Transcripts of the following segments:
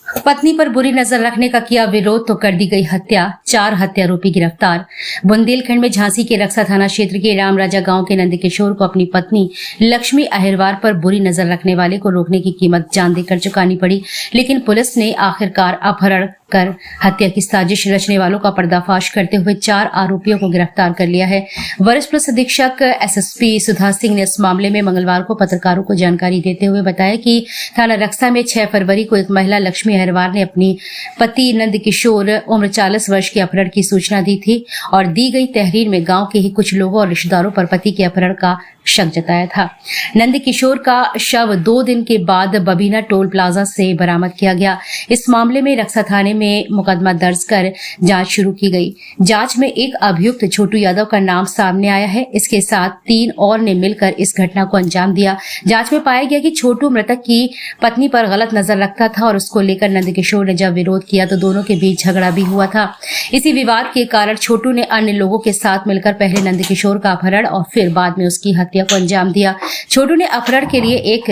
पत्नी पर बुरी नजर रखने का किया विरोध तो कर दी गई हत्या, 4 हत्यारोपी गिरफ्तार। बुंदेलखंड में झांसी के रक्सा थाना क्षेत्र के रामराजा गांव के नंदकिशोर को अपनी पत्नी लक्ष्मी अहिरवार पर बुरी नजर रखने वाले को रोकने की कीमत जान देकर चुकानी पड़ी, लेकिन पुलिस ने आखिरकार अपहरण कर हत्या की साजिश रचने वालों का पर्दाफाश करते हुए 4 आरोपियों को गिरफ्तार कर लिया है। वरिष्ठ पुलिस अधीक्षक एसएसपी सुधा सिंह ने इस मामले में मंगलवार को पत्रकारों को जानकारी देते हुए बताया कि थाना रक्सा में 6 फरवरी को एक महिला लक्ष्मी अहिरवार ने अपनी पति नंदकिशोर उम्र 40 वर्ष के अपहरण की सूचना दी थी और दी गई तहरीर में गांव के ही कुछ लोगों और रिश्तेदारों पर पति के अपहरण का शक जताया था। नंदकिशोर का शव 2 दिन के बाद बबीना टोल प्लाजा से बरामद किया गया। इस मामले में रक्सा थाने में मुकदमा दर्ज कर जांच शुरू की गई। जांच में एक अभियुक्त छोटू यादव का नाम सामने आया है। इसके साथ 3 और ने मिलकर इस घटना को अंजाम दिया। जांच में पाया गया कि छोटू मृतक की पत्नी पर गलत नजर रखता था और उसको लेकर नंदकिशोर ने जब विरोध किया तो दोनों के बीच झगड़ा भी हुआ था। इसी विवाद के कारण छोटू ने अन्य लोगों के साथ मिलकर पहले नंदकिशोर का अपहरण और फिर बाद में उसकी हत्या को अंजाम दिया। छोटू ने अपहरण के लिए एक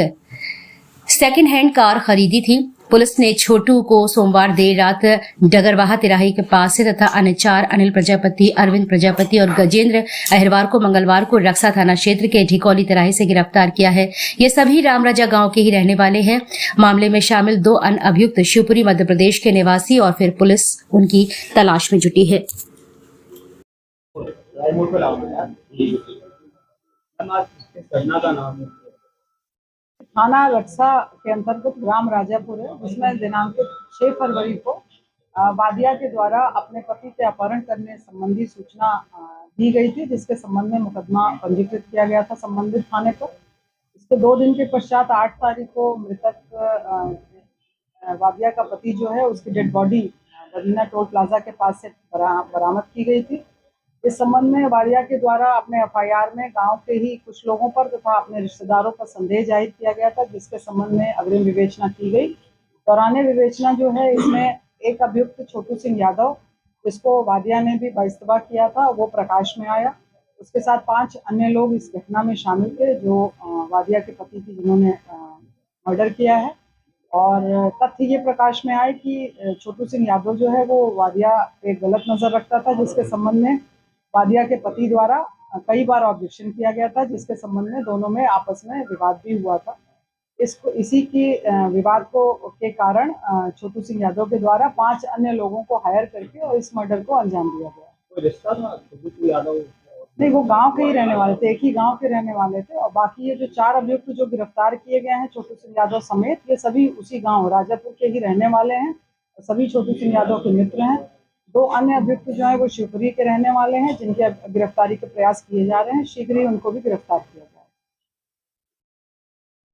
सेकंड हैंड कार खरीदी थी। पुलिस ने छोटू को सोमवार देर रात डगरवाहा तिराही के पास से तथा अन्य 4 अनिल प्रजापति, अरविंद प्रजापति और गजेंद्र अहिरवार को मंगलवार को रक्सा थाना क्षेत्र के ढिकौली तिराही से गिरफ्तार किया है। ये सभी रामराजा गांव के ही रहने वाले हैं। मामले में शामिल 2 अन्य अभियुक्त शिवपुरी मध्य प्रदेश के निवासी और फिर पुलिस उनकी तलाश में जुटी है। थाना रक्सा के अंतर्गत ग्राम राजापुर है, जिसमें दिनांक 6 फरवरी को वादिया के द्वारा अपने पति के अपहरण करने संबंधी सूचना दी गई थी, जिसके संबंध में मुकदमा पंजीकृत किया गया था संबंधित थाने पर। इसके 2 दिन के पश्चात 8 तारीख को मृतक वादिया का पति जो है उसकी dead body Babina toll plaza के पास से बरामद की गई थी। इस संबंध में वादिया के द्वारा अपने एफआईआर में गांव के ही कुछ लोगों पर तथा अपने रिश्तेदारों पर संदेह जाहिर किया गया था, जिसके संबंध में अग्रिम विवेचना की गई। दौरान विवेचना जो है इसमें एक अभियुक्त छोटू सिंह यादव, जिसको वादिया ने भी बहिस्तबा किया था, वो प्रकाश में आया। उसके साथ 5 अन्य लोग इस घटना में शामिल थे जो वादिया के पति की जिन्होंने मर्डर किया है। और तथ्य ये प्रकाश में आए कि छोटू सिंह यादव जो है वो वादिया पे गलत नजर रखता था, जिसके संबंध में वादिया के पति द्वारा कई बार ऑब्जेक्शन किया गया था, जिसके संबंध में दोनों में आपस में विवाद भी हुआ था। इसी की विवाद को के कारण छोटू सिंह यादव के द्वारा 5 अन्य लोगों को हायर करके और इस मर्डर को अंजाम दिया गया। कोई रिश्ता था छोटू सिंह यादव? नहीं, वो गांव के ही रहने वाले थे, एक ही गांव के रहने वाले थे। और बाकी ये जो 4 अभियुक्त जो गिरफ्तार किए गए हैं छोटू सिंह यादव समेत, ये सभी उसी गाँव राजापुर के ही रहने वाले हैं। सभी छोटू सिंह यादव के मित्र हैं। 2 अन्य अभियुक्त जो है वो शिवपुरी के रहने वाले हैं, जिनकी गिरफ्तारी के प्रयास किए जा रहे हैं। शीघ्र ही उनको भी गिरफ्तार किया जाएगा।